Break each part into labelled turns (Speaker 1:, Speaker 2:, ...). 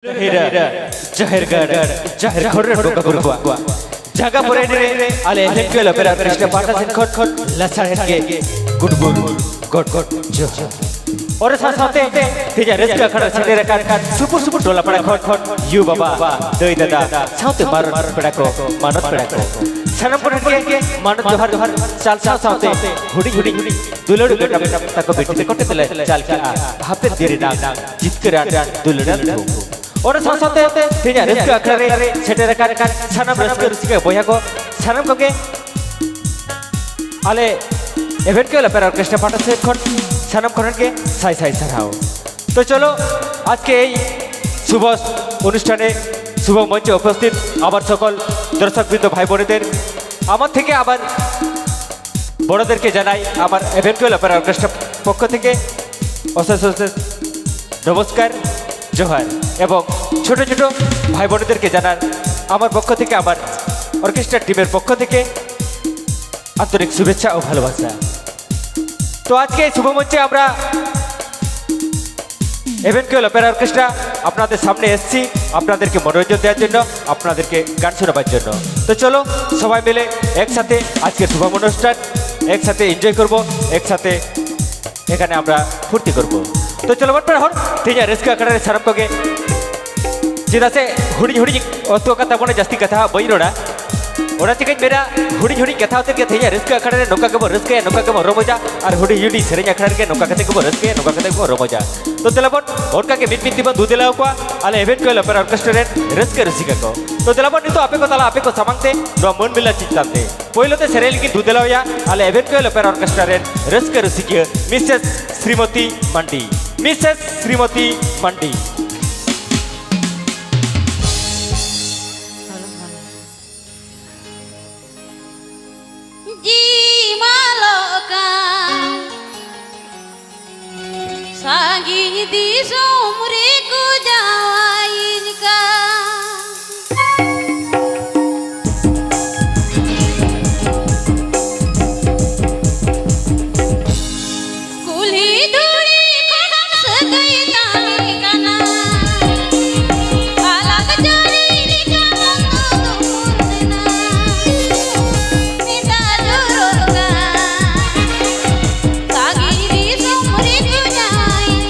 Speaker 1: Jahir khorre boka burgwa jaga pore dire ale helke lopera krishna pata sin khot lasar helke good jo और साथे तेजा रेस्का खड़ा छेरे काट सुपुर डोला पड़ा खट यू बाबा दई दादा साथे मारत पड़ा को मानत पड़ा को सनम पर के मानत जोहर चाल साथे हुडी दुलड़ बेटा ताको बेटी कोटे तले चाल के हाथे देरे ना जितकरा दुलड़ और साथे तेजा रेस्का खड़ा छेरे काट सनम रेस्का रुसिका बोया को सनम को के आले इवेंट के लपेरा कृष्ण पाटा से खट सनम करन के साई सराओ तो चलो आज के शुभ अनुष्ठाने शुभ मंचे उपस्थित आबार सकल दर्शकबृंद भाई बोनेदेर आमार थेके आबार बड़ोदेरके जानाई आमार इवेंटुअल अपेरा अर्केस्ट्रा पक्ष थेके अशेष नमस्कार जोहार एवं छोटो छोटो भाई बोनेदेरके जानार आमार पक्ष थेके आमार अर्केस्ट्रा टीमेर पक्ष थेके आंतरिक शुभेच्छा और भालोबासा। तो आज के शुभ मंचे আমরা ইভেন্টুয়াল অপেরা অর্কেস্ট্রা আপনাদের সামনে এসেছি আপনাদেরকে মনোরঞ্জন দেওয়ার জন্য আপনাদেরকে গান শোনাবার জন্য। তো চলো সবাই মিলে একসাথে আজকের শুভ অনুষ্ঠান একসাথে এনজয় করব একসাথে এখানে আমরা ফুর্তি করব। তো চলো বট पर हर तेजा रेस्का करे सरम कोगे जिदा से हुडी वस्तु कथा बने जास्ती कथा बइरोड़ा ओरा चिकन मेरा हुडी कथा होते के थैया रिस्क अखड़े नोका के रिस्क है नोका के रोमोजा और हुडी सेरेñ अखड़े के नोका कते के रिस्क है नोका कते के रोमोजा तो तेलाबन ओरका के मिट दिबन दुदेला को आले इवेंट को लपर ऑर्केस्ट्रा रिस्क रसिका को तो तेलाबन नितो आपे को तला आपे को सामंगते रो मन मिला चिंताते पहिलोते सेरेल की दुदेला या आले इवेंट को लपर ऑर्केस्ट्रा रिस्क रसिका मिसेस श्रीमती मंडी
Speaker 2: Sagi di sumriku jawain ka Kuli duri kodam segai tali kana Alak jari di kamang murtena Minta duruka Sagi di sumriku jawain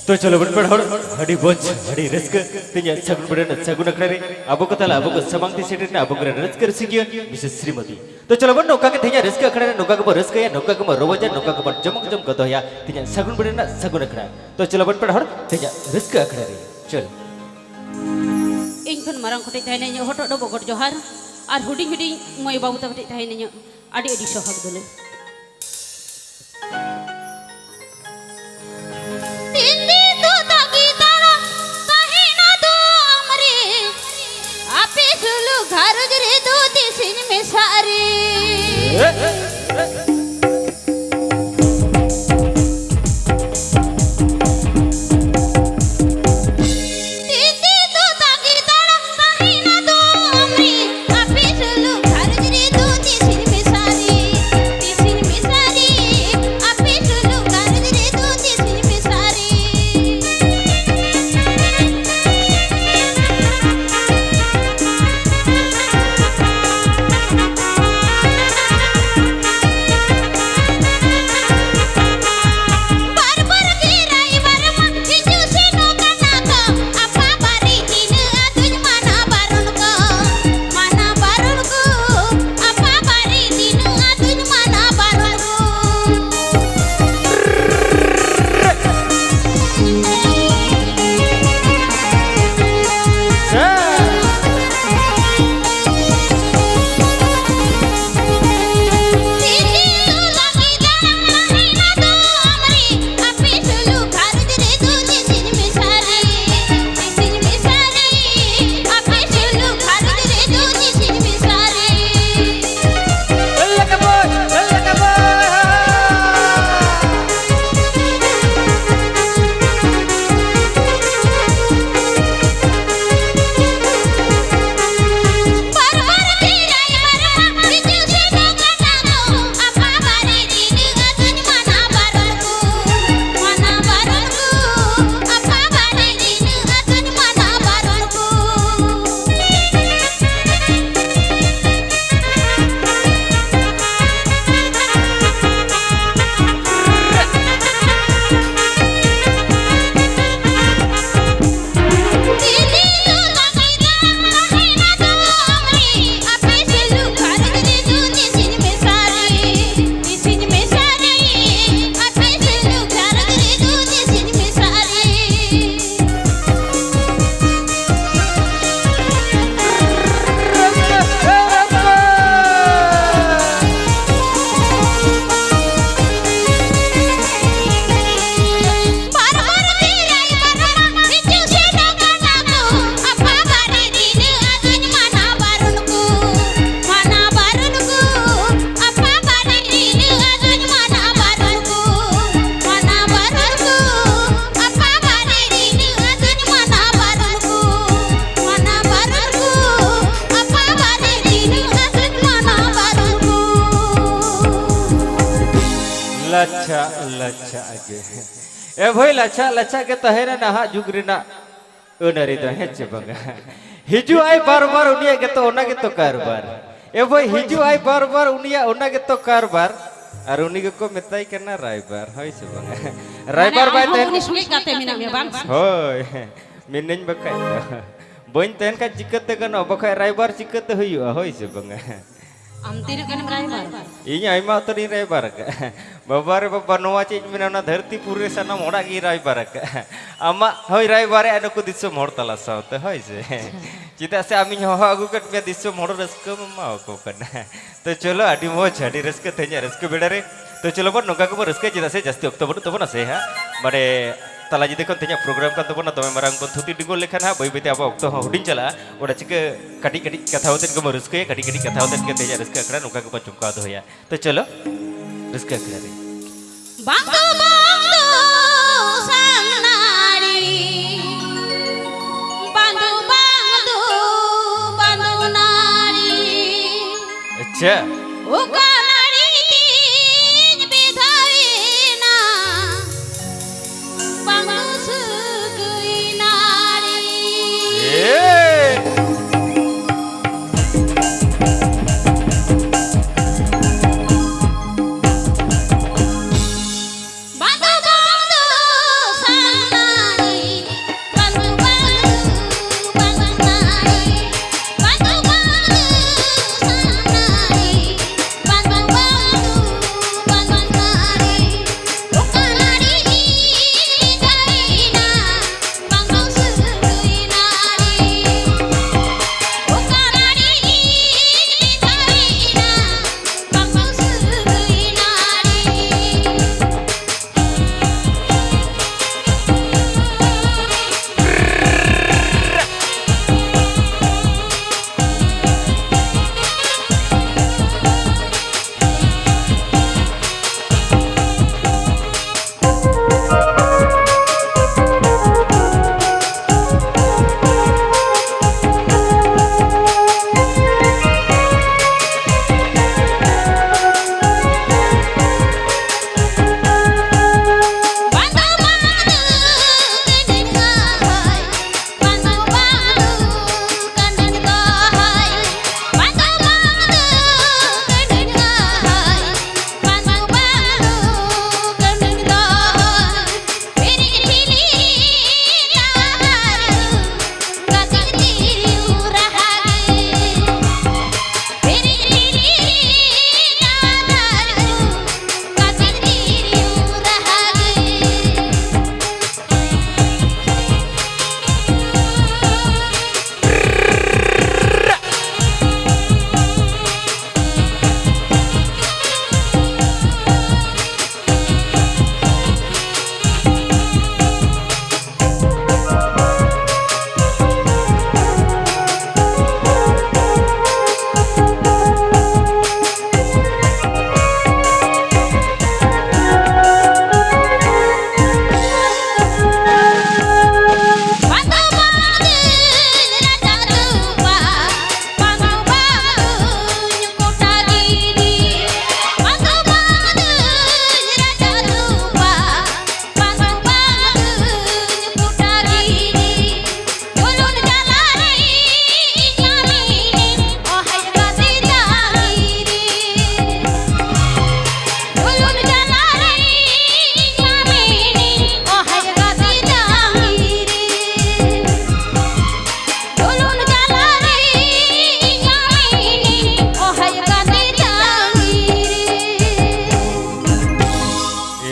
Speaker 1: तो चलो बन पढ़ हड़ी बोझ हड़ी रिस्क तिnya सगुन बड़न सगुन अखड़े अबो को तला अबो को समांगति सेटर ना अबो को रिस्क रसिकिया मिसेस श्रीमती तो चलो बन नौका के तिnya रिस्क अखड़े नौका को रिस्क या नौका को रोवजा नौका को जमक जम को या तिnya सगुन बड़न सगुन अखड़ा तो चलो बन पढ़ तिnya रिस्क अखड़े चल
Speaker 3: ᱤᱧ ᱠᱷᱚᱱ ᱢᱟᱨᱟᱝ ᱠᱚᱴᱮᱡ ᱛᱟᱦᱮᱱᱟᱹᱧ ᱦᱚᱴᱚᱜ ᱫᱚ ᱵᱚᱜᱚᱴ ᱡᱚᱦᱟᱨ ᱟᱨ ᱦᱩᱰᱤᱧ ᱦᱩᱰᱤᱧ ᱢᱟᱹᱭ ᱵᱟᱹᱵᱩ ᱛᱟᱠᱚ ᱠᱚᱴᱮᱡ ᱛᱟᱦᱮᱱᱟᱹᱧ ᱟᱹᱰᱤ ᱟᱹᱰᱤ ᱥᱚᱦᱟᱜ ᱫᱩᱞᱟᱹᱲ
Speaker 2: तिंदी तू ताकी तारा कहीं ना तू अमरे आपे सुलु घारुज रे दो तिसिन में सारे तिंदी तू ताकी तारा कहीं ना तू अमरे आपे सुलु घारुज रे दो तिसिन में सारे आपे सुलु घारुज रे दो तिसिन में सारे बार-बार गिराई बारमा हिजू से नोका नाका apa bari tina atuj mana barun ko apa bari tina atuj mana barun ko Tindi तू लगी दाना कहीं ना तू अमरे आपे सुलु घारुज रे दो तिसिन में सारे आपे सुलु घारुज रे दो तिसिन में सारे बार-बार गिराई बारमा हिजू से नोका नाको apa bari tina atuj mana barun ko apa bari tina atuj mana barun ko Tindi तू ताकी तारा कहीं ना तू अमरे आपे सुलु घारुज रे दो तिसिन में सारे आपे सुलु घारुज रे दो तिसिन में सारे बार-बार गिराई बारमा हिजू से नोका नाको apa bari tina atuj mana barun ko apa bari tina atuj mana barun ko apa bari tina atuj mana barun ko apa bari tina atuj mana barun ko
Speaker 1: लच्छा लच्छा आगे ए भाई लच्छा लच्छा के तहेना नहा जुगरिना उनरी तो हेच बंगा हिजू आई बार-बार उनिया के तो ओना के तो कारबार ए भाई हिजू आई बार-बार उनिया ओना के तो कारबार और उनी के को मेताई करना रायबार होय से बंगा रायबार बाय तेन
Speaker 3: ᱩᱱᱤ ᱥᱚᱸᱜᱮ ᱜᱟᱛᱮ ᱢᱮᱱᱟᱜ ᱢᱮᱭᱟ ᱵᱟᱝ
Speaker 1: होय मिनन बकाय बइन तेन का चिकते गनो बखाय रायबार चिकते हुयुआ होय से बंगा
Speaker 3: ᱟᱢ ᱛᱤᱱᱟᱹᱜ ᱜᱟᱱᱮᱢ ᱨᱟᱭᱵᱟᱨ
Speaker 1: ᱤᱧ ᱟᱭᱢᱟ ᱩᱛᱟᱹᱨᱤᱧ ᱨᱟᱭᱵᱟᱨ ᱟᱠᱟᱜᱼᱟ ᱵᱟᱵᱟ ᱨᱮ ᱵᱟᱵᱟ ᱱᱚᱣᱟ ᱪᱮᱫ ᱤᱧ ᱢᱮᱱᱟ ᱚᱱᱟ ᱫᱷᱟᱹᱨᱛᱤ ᱯᱩᱨᱤ ᱨᱮ ᱥᱟᱱᱟᱢ ᱦᱚᱲᱟᱜ ᱜᱤᱧ ᱨᱟᱭᱵᱟᱨ ᱟᱠᱟᱜᱼᱟ ᱟᱢᱟᱜ ᱦᱳᱭ ᱨᱟᱭᱵᱟᱨᱮᱜᱼᱟ ᱱᱩᱠᱩ ᱫᱤᱥᱚᱢ ᱦᱚᱲ ᱛᱟᱞᱟ ᱥᱟᱶᱛᱮ ᱦᱳᱭ ᱥᱮ ᱪᱮᱫᱟᱜ ᱥᱮ ᱟᱢᱤᱧ ᱦᱚᱦᱚ ᱟᱹᱜᱩ ᱠᱮᱫ ᱢᱮᱭᱟ ᱫᱤᱥᱚᱢ ᱦᱚᱲ ᱨᱟᱹᱥᱠᱟᱹᱢ ᱮᱢᱟᱣᱟᱠᱚ ᱠᱟᱱᱟ ᱛᱚ ᱪᱚᱞᱚ ᱟᱹᱰᱤ ᱢᱚᱡᱽ ᱟᱹᱰᱤ ᱨᱟᱹᱥᱠᱟᱹ ᱛᱮᱦᱮᱧᱟᱜ ᱨᱟᱹᱥᱠᱟᱹ ᱵᱮᱲᱟ ᱨᱮ ᱛᱚ ᱪᱚᱞᱚ ᱵᱚᱱ ᱱᱚᱝᱠᱟ ᱜᱮᱵᱚᱱ ᱨᱟᱹᱥᱠᱟᱹᱭᱟ ᱪᱮᱫᱟᱜ ᱥᱮ ᱡᱟᱹᱥᱛᱤ ᱚᱠᱛᱚ ᱵᱟᱹᱱᱩᱜ ᱛᱟᱵᱚᱱᱟ ᱥᱮ ᱦᱟᱸᱜ ᱢᱟᱱᱮ ᱛᱟᱞᱟ ᱧᱤᱫᱟᱹ ᱠᱷᱚᱱ ᱛᱮᱦᱮᱧᱟᱜ ᱯᱨᱳᱜᱨᱟᱢ ᱠᱟᱱ ᱛᱟᱵᱚᱱᱟ ᱫᱚᱢᱮ ᱢᱟᱨᱟᱝ ᱵᱚᱱ ᱛᱷᱩᱛᱤ ᱰᱤᱸᱜᱚ ᱞᱮᱠᱷᱟᱱ ᱦᱟᱸᱜ ᱵᱟᱹᱭ ᱵᱟᱹᱭᱛᱮ ᱟᱵᱚᱣᱟᱜ ᱚᱠᱛᱚ ᱦᱚᱸ ᱦᱩᱰᱤᱧ ᱪᱟᱞᱟᱜᱼᱟ ᱚᱱᱟ ᱪᱤᱠᱟᱹ ᱠᱟᱹᱴᱤᱡ ᱠᱟᱹᱴᱤᱡ ᱠᱟᱛᱷᱟ ᱟᱛᱮᱫ ᱜᱮᱵᱚᱱ ᱨᱟᱹᱥᱠᱟᱹᱭᱟ ᱠᱟᱹᱴᱤᱡ ᱠᱟᱹᱴᱤᱡ ᱠᱟᱛᱷᱟ ᱟᱛᱮᱫ ᱜᱮ ᱛᱮᱦᱮᱧᱟᱜ ᱨᱟᱹᱥᱠᱟᱹ ᱟᱠᱷᱲᱟ ᱱᱚᱝᱠᱟ ᱜᱮᱵᱚᱱ ᱪᱚᱢᱠᱟᱣ ᱫᱚᱦᱚᱭᱟ ᱛᱚ ᱪᱚᱞᱚ ᱨᱟᱹᱥᱠᱟᱹ ᱟᱠᱷᱲᱟ ᱨᱮ
Speaker 2: Bangdu bangdu sang nari Bangdu bangdu bangdu nari
Speaker 1: अच्छा
Speaker 2: Uka nari tin bidhavina Bangdu sugui nari Bangdu bangdu sang nari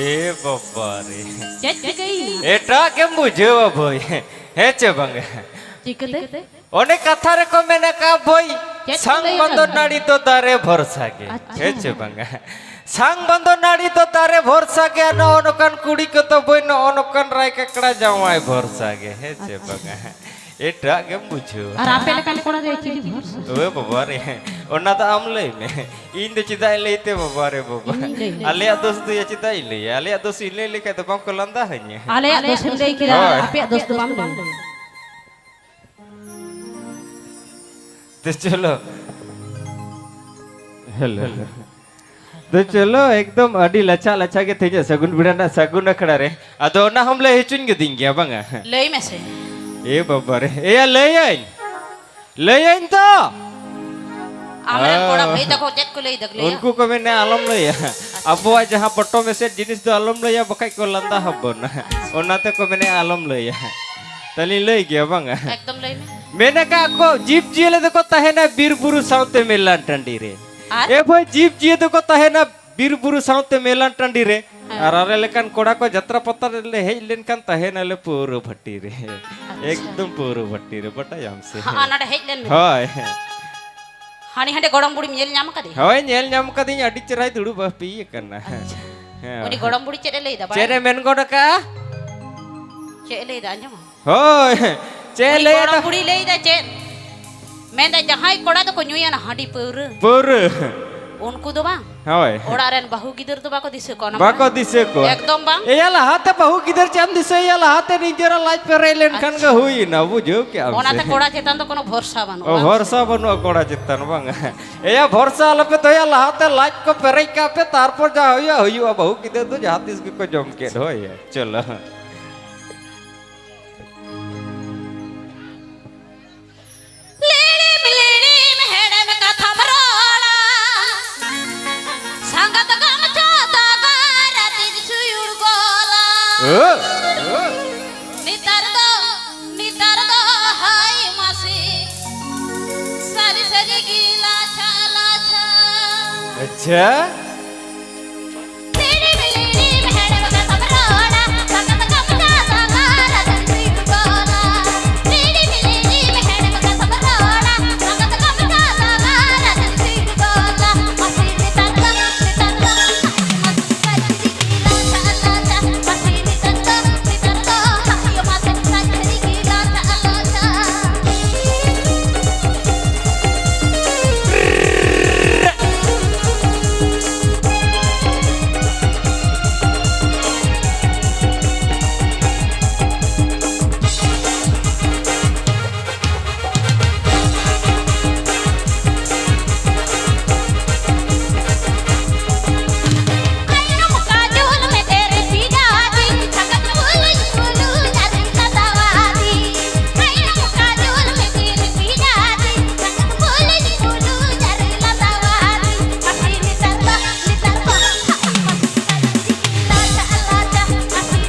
Speaker 1: ए बाबा रे
Speaker 3: चेक गई
Speaker 1: एटा के बुझेवा भाई हे चे बंगे
Speaker 3: चिकते
Speaker 1: अनेक कथा रे को मेने का भाई
Speaker 3: चेक
Speaker 1: संग
Speaker 3: लई
Speaker 1: बंदो
Speaker 3: ना।
Speaker 1: नाड़ी तो दारे भरसा के
Speaker 3: अच्छा।
Speaker 1: हे चे बंगे संग बंदो नाड़ी तो दारे भरसा के न ओनकन कुड़ी को तो भाई न ओनकन राय ककड़ा जावाय भरसा के हे चे बंगे एटा के बुझो
Speaker 3: और आपे लेकान कोड़ा दे चिली भरस
Speaker 1: ओए बाबा रे ओना तो आम लई में इन दे चिदाई लेते बाबा रे बाबा
Speaker 3: इन लई ले।
Speaker 1: आले दोस्त ये चिदाई ले आले दोस्त ले ले के तो बम को लंदा है ने
Speaker 3: आले दोस्त दे के
Speaker 1: होय।
Speaker 3: आपे दोस्त बाम ले
Speaker 1: तो चलो हेलो तो चलो एकदम अडी लचा लचा के थे सगुन बिड़ाना सगुन अखड़ा रे अदो ना हम ले चुन के दिंगे बंगा
Speaker 3: लई में से
Speaker 1: ए बाबा रे ए ले आइन तो
Speaker 3: आले कोड़ा भाई तको चेक को लई दग ले
Speaker 1: उनको को मैंने आलम लिया अब वो जहाँ पट्टो में से जिनिस तो आलम लिया बकाई को लंदा हब्बन ओनाते को मैंने आलम लिया तली ले गया बंगा
Speaker 3: एकदम लई में
Speaker 1: मैंने कहा को जीप जिये देखो तहेना बीर बुरु साउते मेलान टंडी रे
Speaker 3: आर?
Speaker 1: ए भाई जीप जिये देखो तहेना बीर बुरु साउते मेलान टंडी रे अरे लेकिन कोड़ा को जत्रा पत्ता ले हेज लेन कान तहेना ले पूरो भट्टी रे एकदम पूरो भट्टी रे बटा हमसे
Speaker 3: हां ना हेज लेन
Speaker 1: हाय
Speaker 3: हानी हंडे गोड़म बुड़ी मेल ᱧᱟᱢ कदे
Speaker 1: हाय नेल नाम कदी अडी चराई दुड़ू बपी करना
Speaker 3: उनी गोड़म बुड़ी चेरे लई दा
Speaker 1: चेरे मेन गोड़ का
Speaker 3: चे लई दा अंजम
Speaker 1: हाय चे
Speaker 3: उनी
Speaker 1: ले
Speaker 3: गोड़म बुड़ी लई दा चे मैं दा जहाई कोड़ा तो को ᱧᱩᱭᱟ ना हाडी पौर
Speaker 1: पूर
Speaker 3: उनको दो बांग
Speaker 1: हाय
Speaker 3: ओड़ा रेन बाहू गिदर तो बाको दिसे को ना
Speaker 1: बाको दिसे को
Speaker 3: एकदम बांग
Speaker 1: ए याला हाथे बहु किधर चम दिसे याला हाथे निजरा लाज पे रेलेन खन का हुई ना बुझो क्या
Speaker 3: ओनाते कोड़ा चेतन तो कोनो भरोसा बानो
Speaker 1: ओ भरोसा बनु कोड़ा चित्तन बंग ए या भरोसा आल पे तो याला हाथे लाज को पेरै का पे तारपर जा होया बहु किधर तो जातिस को जम के होय चलो
Speaker 3: लेड़ी मिलेड़ी मेहड़े में कथा मरोड़ा संगत गम चाता गारा तिज सुयुड़ गोला नितर दो हाय मासी सारी सरी गीला छाला छा
Speaker 1: अच्छा
Speaker 3: लेड़ी मिलेड़ी मेहड़े में कथा मरोड़ा संगत गम चाता गारा तिज सुयुड़ गोला लेड़ी मिलेड़ी मेहड़े में कथा मरोड़ा संगत गम चाता गारा तिज सुयुड़ गोला मासी नितर दो मासी सारी गीला छाला छा मासी नितर दो हाय मासी सारी गीला छाला छा आइनो काजोल में तेरे पीजादी संगत फूलू नरम लतावादी आइनो काजोल में तेरे पीजादी संगत फूलू नरम लतावादी मसी नितर दो मसी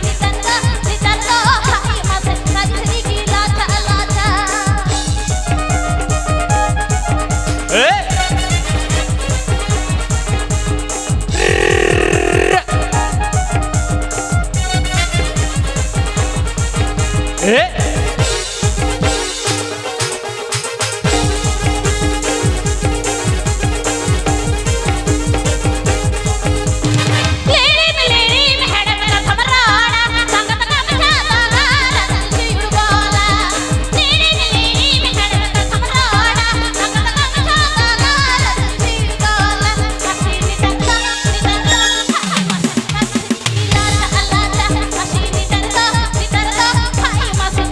Speaker 3: नितर दो हाय मसी सारी गीला छाला छा
Speaker 1: ए ए
Speaker 3: लेड़ी मिलेड़ी मेहड़े मेरा थमराड़ा संगत गम जाता गारा सुयुड़ गोला लेड़ी मिलेड़ी मेहड़े मेरा थमराड़ा संगत गम जाता गारा सुयुड़ गोला मसी नितर दो हाय मसी गीला छाला छा मसी नितर दो हाय मसी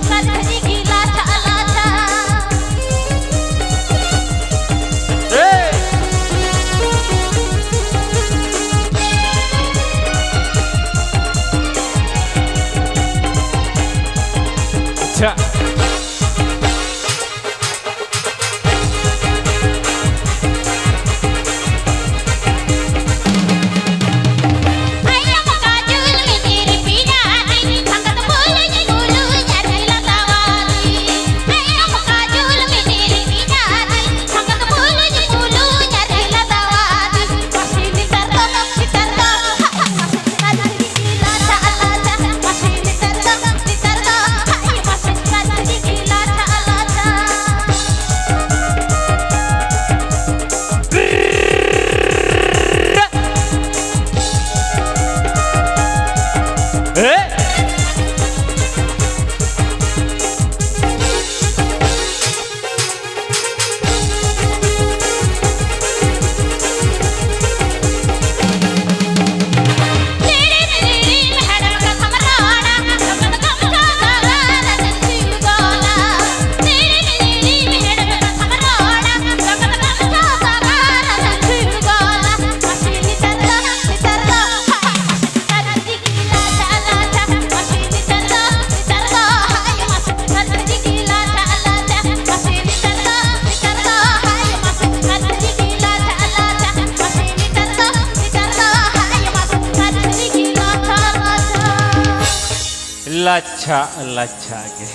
Speaker 1: लच्छा लच्छा के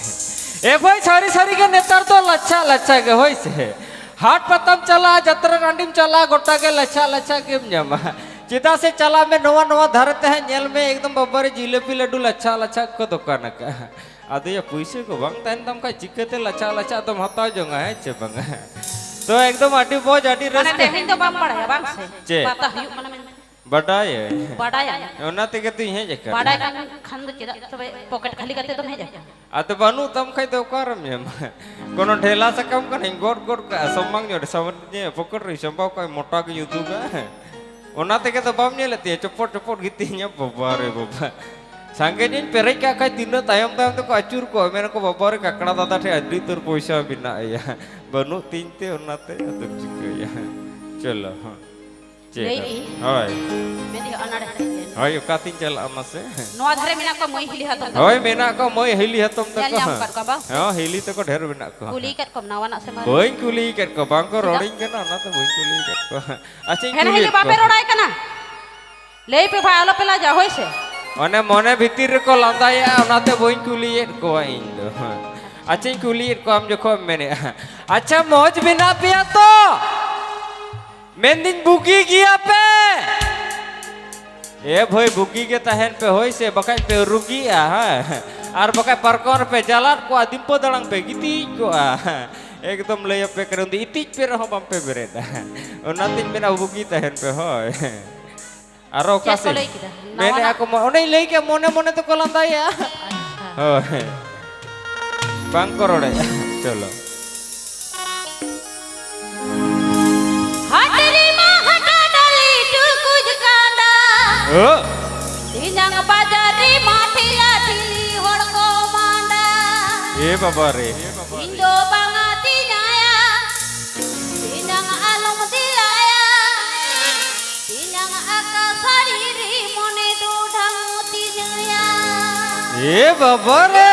Speaker 1: ए भाई सारी सारी के नेतार तो लच्छा लच्छा के होई से हाट पतम चला जत्रा रांडीम चला गोटा के लच्छा लच्छा के जमा चिता से चला में नवा नवा धरते हैं जेल में एकदम बब्बरे जिलेबी लड्डू लच्छा लच्छा को दुकान का आदि ये पैसे को बंग तन तम का चिकते लच्छा लच्छा तुम हता जोंगा है चे बंग तो एकदम अड्डी बहुत अड्डी रस
Speaker 2: माने हिंदो बाम पड़ा बांग से
Speaker 1: चे
Speaker 2: पता हियो माने
Speaker 1: बड़ाय
Speaker 2: बड़ाय
Speaker 1: ओना ते के तू यही जका
Speaker 2: बड़ाय का खंद चिरा तबे पॉकेट खाली करते तो नहीं जाए
Speaker 1: अत बनु तम खै तो करम ये कोनो ढेला से कम कर गोट गोट का समंग जो समझ पकड़ रही संभव का मोटा के यूट्यूब है ओना ते के तो बम ने लेती है चपट चपट गीती है बाबा रे बाबा संगे दिन पेरे क्या खाई तीन तायम तायम तो अचूर को मेरे को बाबा रे ककड़ा दादा ठे अड्डी तुर पैसा बिना या बनु तीन ते ओना ते तो चिक या चलो हां हाय
Speaker 2: मेदी अनाड़े
Speaker 1: हाय कातिन चल अमसे
Speaker 2: नोआ धरे मिना को मोई हिली हतम
Speaker 1: हाय मेना को मोई हिली हतम तक
Speaker 2: जाम कर का बा
Speaker 1: हां हिली तो को ढेर बिना को
Speaker 2: कुली कट को नावा ना से मार
Speaker 1: बोई कुली कट को बांग को रोडिंग के ना तो बोई कुली कट को अच्छा
Speaker 2: हेन हिली बापे रोडाय कना ले पे भाई आलो पेला जा होय से
Speaker 1: ओने मोने भीतर को लंदाया ओनाते बोई कुली को इन दो अच्छा कुली को हम जो को मैंने अच्छा मौज बिना पिया तो मेंदिन बुकी किया पे ए भाई बुकी के तहन पे होई से बकाय पे रुकी है और बकाय परकोर पे जलाट को आदिम पो दड़ंग पे गिती को एकदम ले पे कर इति पे रहो बम पे बेरेदा ओनातिन मेरा बुकी तहन पे होय आरो कासे मैंने आको ओने ले के मोने मोने तो कोलंदा या होय बांग करोड़े चलो
Speaker 2: हटरी मां हटा डाली तू कुछ कांदा
Speaker 1: ओ
Speaker 2: तीनंग बाजारी माठिला ठिली होड़को मांडा
Speaker 1: ए बाबा रे
Speaker 2: इंदो बांगा तिनाया तीनंग आलम दिलाया तीनंग आकाशारी री मने दूढंग तिजया
Speaker 1: ए बाबा रे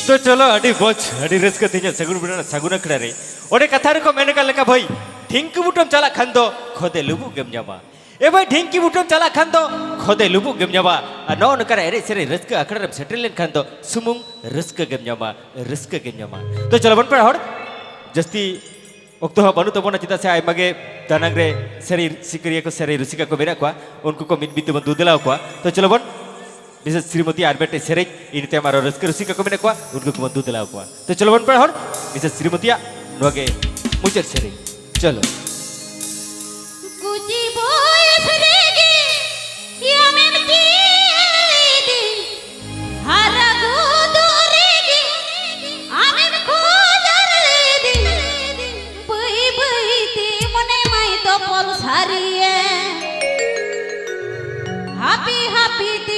Speaker 1: तो चलो अड़ी बोझ अड़ी रस्क तीन सगुन बिना सगुन अखड़ा रे ओडे कथा रे को मैंने का लेका भाई ढिंकी बुटम चला खान दो खोदे लुबु गेम जामा ए भाई ढिंकी बुटम चला खान दो खोदे लुबु गेम जामा नौ नकर एरे सेरे रस्क अखड़ा रे सेटल लेन खान दो सुमुंग रस्क गेम जामा तो चलो बन पर हड़ जस्ती ओक्तो हा बनु तबोना चिता से आइमागे दानांग रे सेरी सिकरिया को सेरी रुसिका को मेरा को उनको को मिन बिते बन दूदला को तो चलो बन मिसेस श्रीमती आरबेटे सेरे इनते हमारा रस्क रुसिका को मेरा को उनको को दूध लाओ को तो चलो बन पर हर मिसेस श्रीमती नोगे मुचर सेरे चलो
Speaker 2: कुची बोयस रेगे या में तीदी हरा गोदो रेगे आमें खोजर रेदी बई बई ती मने माई तो पल सारिए हैप्पी हैप्पी ती